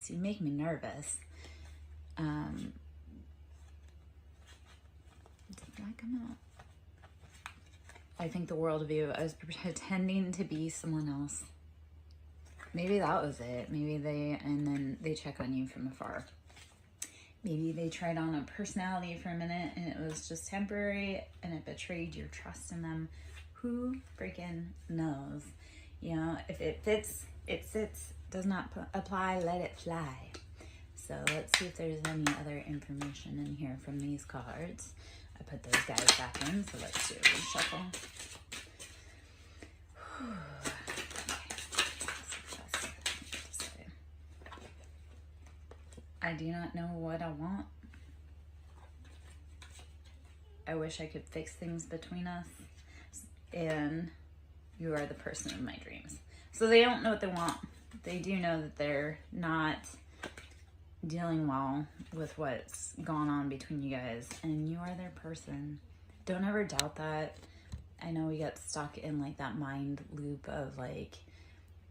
You make me nervous. Did that come out? I think the world of you. I was pretending to be someone else. Maybe that was it. Maybe and then they check on you from afar. Maybe they tried on a personality for a minute and it was just temporary and it betrayed your trust in them. Who freaking knows? You know, if it fits, it sits. Does not apply, let it fly. So let's see if there's any other information in here from these cards. I put those guys back in, so let's do a reshuffle. I do not know what I want. I wish I could fix things between us. And you are the person of my dreams. So they don't know what they want. They do know that they're not dealing well with what's gone on between you guys. And you are their person. Don't ever doubt that. I know we get stuck in like that mind loop of like,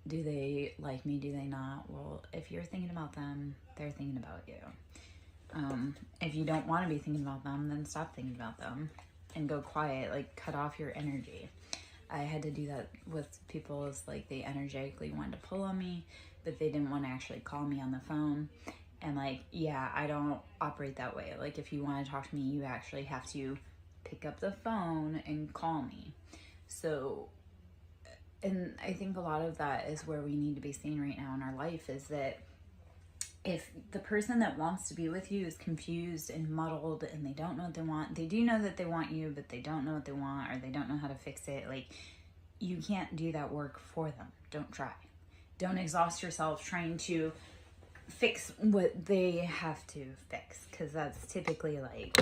do they like me? Do they not? Well, if you're thinking about them, they're thinking about you. If you don't want to be thinking about them, then stop thinking about them and go quiet, like cut off your energy. I had to do that with people. It's like they energetically wanted to pull on me, but they didn't want to actually call me on the phone. And like, yeah, I don't operate that way. Like if you want to talk to me, you actually have to pick up the phone and call me. So, and I think a lot of that is where we need to be seeing right now in our life is that if the person that wants to be with you is confused and muddled and they don't know what they want, they do know that they want you, but they don't know what they want or they don't know how to fix it. Like, you can't do that work for them. Don't try. Don't exhaust yourself trying to fix what they have to fix, because that's typically like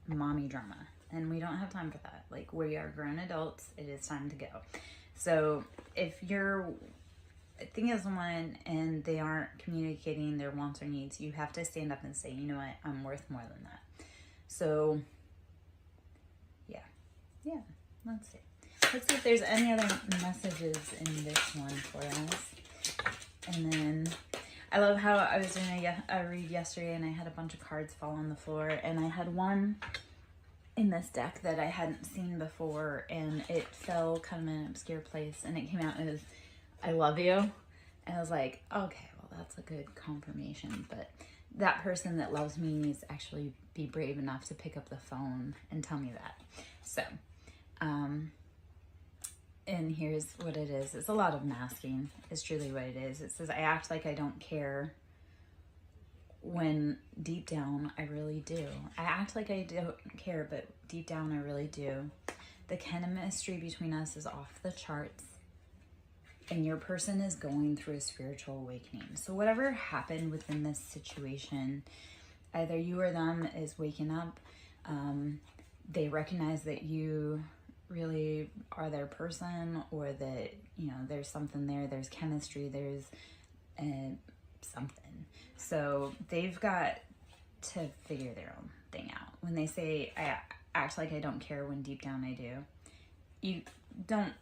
mommy drama. And we don't have time for that. Like, we are grown adults. It is time to go. So if you're thinking of someone and they aren't communicating their wants or needs, you have to stand up and say, you know what, I'm worth more than that. So yeah, let's see if there's any other messages in this one for us. And then I love how I was doing a read yesterday and I had a bunch of cards fall on the floor, and I had one in this deck that I hadn't seen before, and it fell kind of in an obscure place, and it came out as I love you. And I was like, okay, well, that's a good confirmation, but that person that loves me needs to actually be brave enough to pick up the phone and tell me that. So, and here's what it is. It's a lot of masking is truly what it is. It says, I act like I don't care when deep down I really do. I act like I don't care, but deep down I really do. The chemistry between us is off the charts, and your person is going through a spiritual awakening. So whatever happened within this situation, either you or them is waking up. They recognize that you really are their person, or that, you know, there's something there, there's chemistry, there's something. So they've got to figure their own thing out. When they say, I act like I don't care when deep down I do, you don't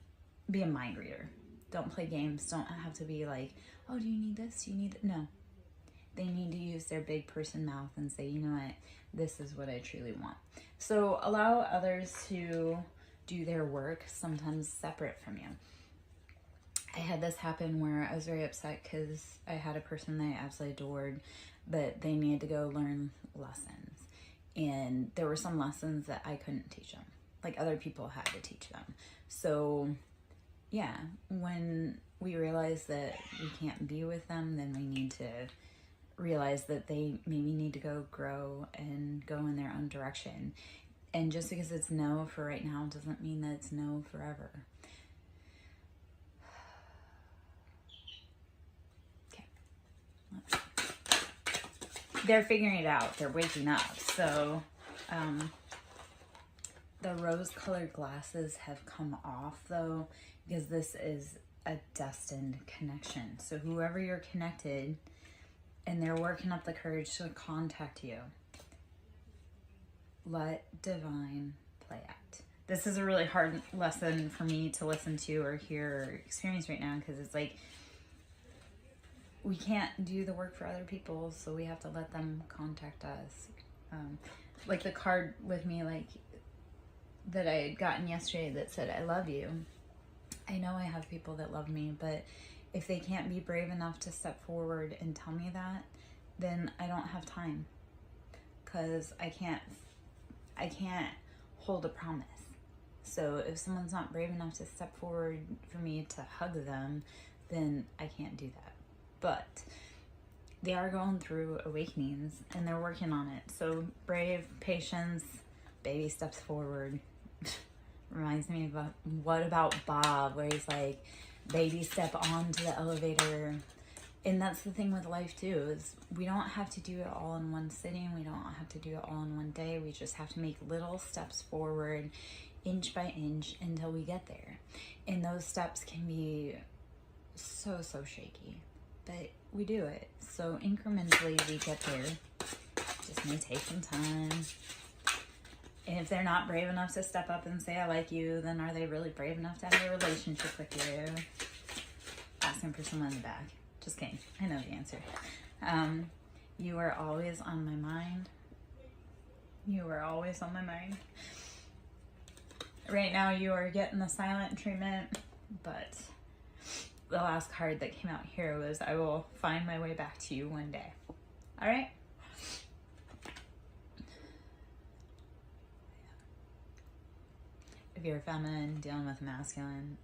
be a mind reader. Don't play games. Don't have to be like, oh, do you need this? Do you need that? No. They need to use their big person mouth and say, you know what, this is what I truly want. So allow others to do their work, sometimes separate from you. I had this happen where I was very upset because I had a person that I absolutely adored, but they needed to go learn lessons. And there were some lessons that I couldn't teach them. Like, other people had to teach them. So yeah, when we realize that we can't be with them, then we need to realize that they maybe need to go grow and go in their own direction. And just because it's no for right now doesn't mean that it's no forever. Okay. They're figuring it out. They're waking up. So the rose-colored glasses have come off, though, because this is a destined connection. So whoever you're connected, and they're working up the courage to contact you, let divine play out. This is a really hard lesson for me to listen to or hear or experience right now, because it's like, we can't do the work for other people, so we have to let them contact us. Like the card with me, like that I had gotten yesterday that said, I love you. I know I have people that love me, but if they can't be brave enough to step forward and tell me that, then I don't have time, because I can't hold a promise. So if someone's not brave enough to step forward for me to hug them, then I can't do that. But they are going through awakenings and they're working on it. So brave, patience, baby steps forward. Reminds me of What About Bob, where he's like, baby step onto the elevator. And that's the thing with life too, is we don't have to do it all in one sitting. We don't have to do it all in one day. We just have to make little steps forward, inch by inch, until we get there. And those steps can be so shaky, but we do it. So incrementally we get there. Just may take some time. And if they're not brave enough to step up and say I like you, then are they really brave enough to have a relationship with you? Asking for someone in the back. Just kidding. I know the answer. You are always on my mind. You are always on my mind. Right now you are getting the silent treatment, but the last card that came out here was, I will find my way back to you one day. All right? If you're feminine dealing with masculine,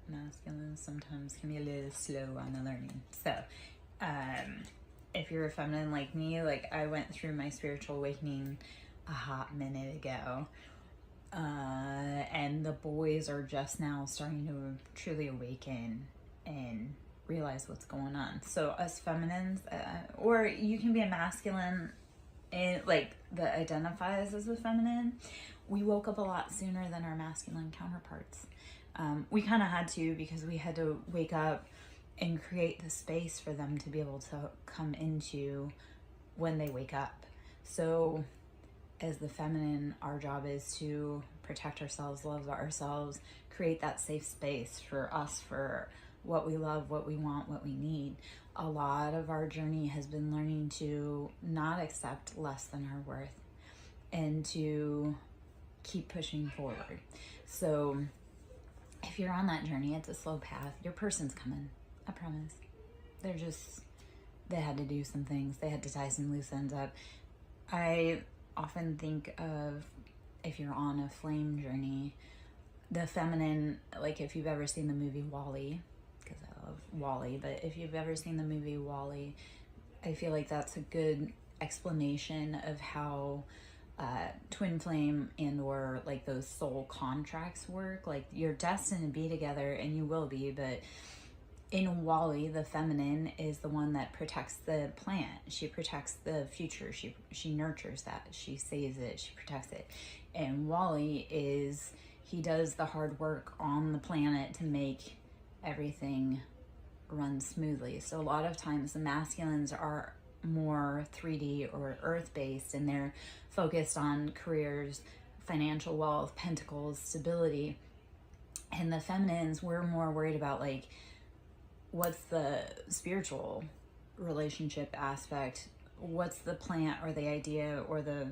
masculine sometimes can be a little slow on the learning. So if you're a feminine like me, like I went through my spiritual awakening a hot minute ago, and the boys are just now starting to truly awaken and realize what's going on. So us feminines, or you can be a masculine and like that identifies as a feminine, we woke up a lot sooner than our masculine counterparts. We kind of had to, because we had to wake up and create the space for them to be able to come into when they wake up. So as the feminine, our job is to protect ourselves, love ourselves, create that safe space for us, for what we love, what we want, what we need. A lot of our journey has been learning to not accept less than our worth and to keep pushing forward. So if you're on that journey, it's a slow path. Your person's coming, I promise. They had to do some things. They had to tie some loose ends up. I often think of, if you're on a flame journey, the feminine, like if you've ever seen the movie WALL-E, because I love WALL-E, but if you've ever seen the movie WALL-E, I feel like that's a good explanation of how twin flame and or like those soul contracts work. Like you're destined to be together, and you will be, but in WALL-E, the feminine is the one that protects the plant. She protects the future. She nurtures that. She saves it. She protects it. And WALL-E he does the hard work on the planet to make everything run smoothly. So a lot of times the masculines are more 3D or earth-based, and they're focused on careers, financial wealth, pentacles, stability. And the feminines, we're more worried about like, what's the spiritual relationship aspect? What's the plant or the idea or the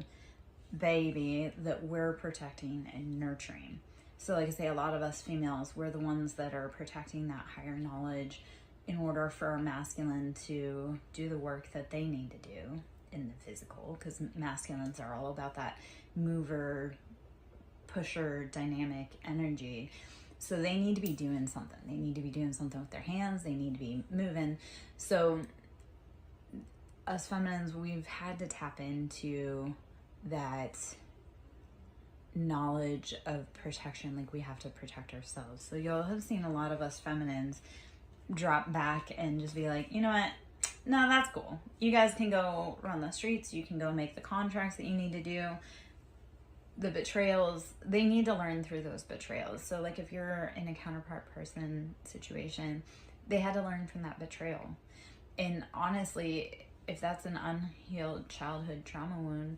baby that we're protecting and nurturing? So like I say, a lot of us females, we're the ones that are protecting that higher knowledge in order for our masculine to do the work that they need to do in the physical, because masculines are all about that mover, pusher, dynamic energy. So they need to be doing something. They need to be doing something with their hands. They need to be moving. So us feminines, we've had to tap into that knowledge of protection. Like we have to protect ourselves. So you'll have seen a lot of us feminines drop back and just be like, you know what? No, that's cool. You guys can go run the streets. You can go make the contracts that you need to do. The betrayals, they need to learn through those betrayals. So like if you're in a counterpart person situation, they had to learn from that betrayal. And honestly, if that's an unhealed childhood trauma wound,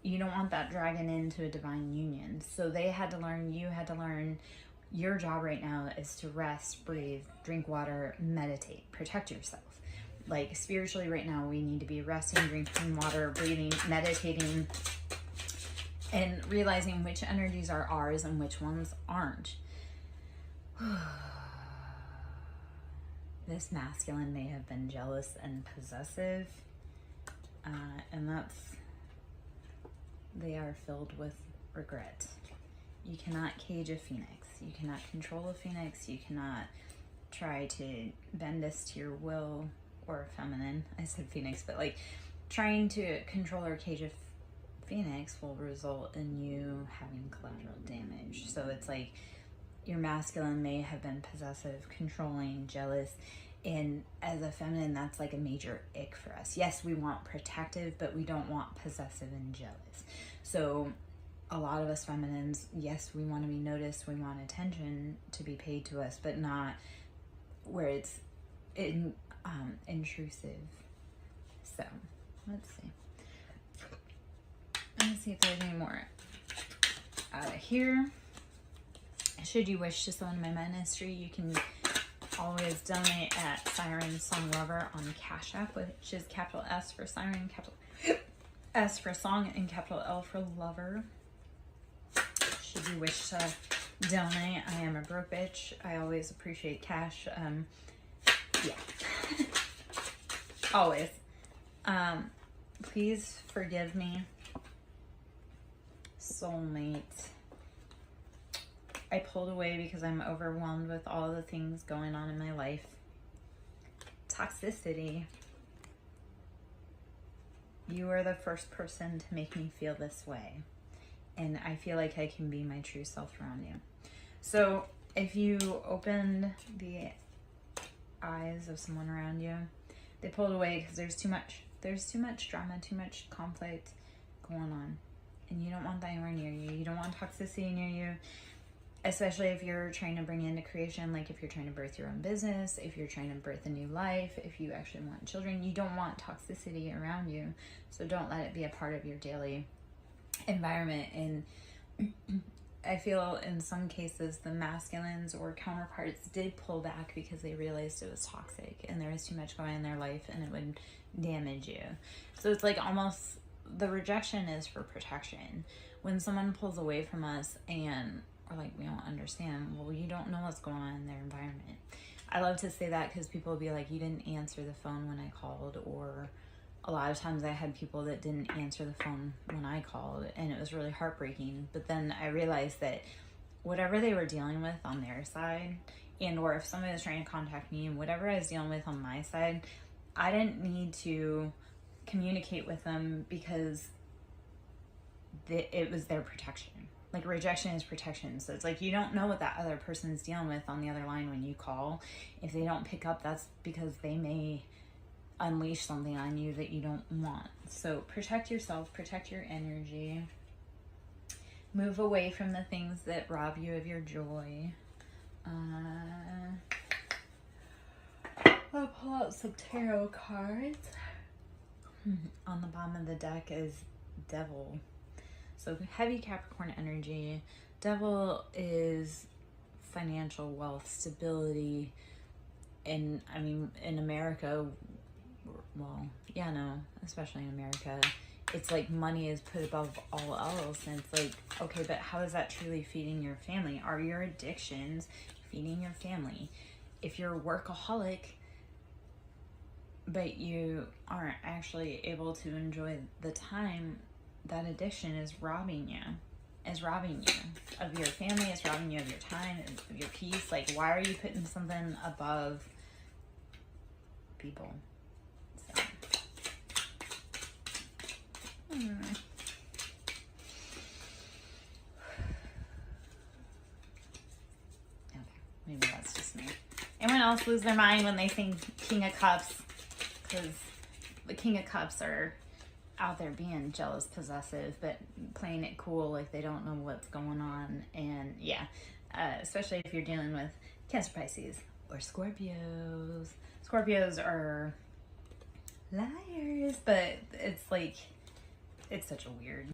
you don't want that dragging into a divine union. So they had to learn, you had to learn. Your job right now is to rest, breathe, drink water, meditate, protect yourself. Like spiritually right now, we need to be resting, drinking water, breathing, meditating, and realizing which energies are ours and which ones aren't. This masculine may have been jealous and possessive, and they are filled with regret. You cannot cage a phoenix. You cannot control a phoenix. You cannot try to bend us to your will, or feminine. I said phoenix, but like trying to control or cage a phoenix will result in you having collateral damage. So it's like your masculine may have been possessive, controlling, jealous, and as a feminine, that's like a major ick for us. Yes, we want protective, but we don't want possessive and jealous. So a lot of us feminines, yes, we want to be noticed, we want attention to be paid to us, but not where it's intrusive. So let's see. Let me see if there's any more out of here. Should you wish to sow into my ministry, you can always donate at SirenSong Lover on Cash App, which is capital S for Siren, capital S for Song, and capital L for Lover. Should you wish to donate, I am a broke bitch. I always appreciate cash. Yeah. Always. Please forgive me, soulmate. I pulled away because I'm overwhelmed with all the things going on in my life. Toxicity. You are the first person to make me feel this way. And I feel like I can be my true self around you. So if you opened the eyes of someone around you, they pulled away because there's too much drama, too much conflict going on. And you don't want that anywhere near you. You don't want toxicity near you. Especially if you're trying to bring into creation, like if you're trying to birth your own business, if you're trying to birth a new life, if you actually want children, you don't want toxicity around you. So don't let it be a part of your daily environment. And I feel in some cases the masculines or counterparts did pull back because they realized it was toxic and there was too much going on in their life and it would damage you. So it's like almost the rejection is for protection. When someone pulls away from us and or like we don't understand, well, you don't know what's going on in their environment. I love to say that because people will be like, you didn't answer the phone when I called, or a lot of times I had people that didn't answer the phone when I called, and it was really heartbreaking. But then I realized that whatever they were dealing with on their side, and or if somebody was trying to contact me, and whatever I was dealing with on my side, I didn't need to communicate with them because it was their protection. Like rejection is protection. So it's like you don't know what that other person's dealing with on the other line when you call. If they don't pick up, that's because they may unleash something on you that you don't want. So protect yourself, protect your energy. Move away from the things that rob you of your joy. I'll pull out some tarot cards. On the bottom of the deck is Devil. So heavy Capricorn energy. Devil is financial wealth, stability. And I mean, in America, well, yeah, no, especially in America, it's like money is put above all else. And it's like, okay, but how is that truly feeding your family? Are your addictions feeding your family? If you're a workaholic, but you aren't actually able to enjoy the time, that addiction is robbing you of your family, it's robbing you of your time, of your peace. Like, why are you putting something above people? So okay, maybe that's just me. Anyone else lose their mind when they think King of Cups? Because the King of Cups are out there being jealous, possessive, but playing it cool, like they don't know what's going on. And yeah, especially if you're dealing with Cancer, Pisces, or Scorpios. Scorpios are liars, but it's like, it's such a weird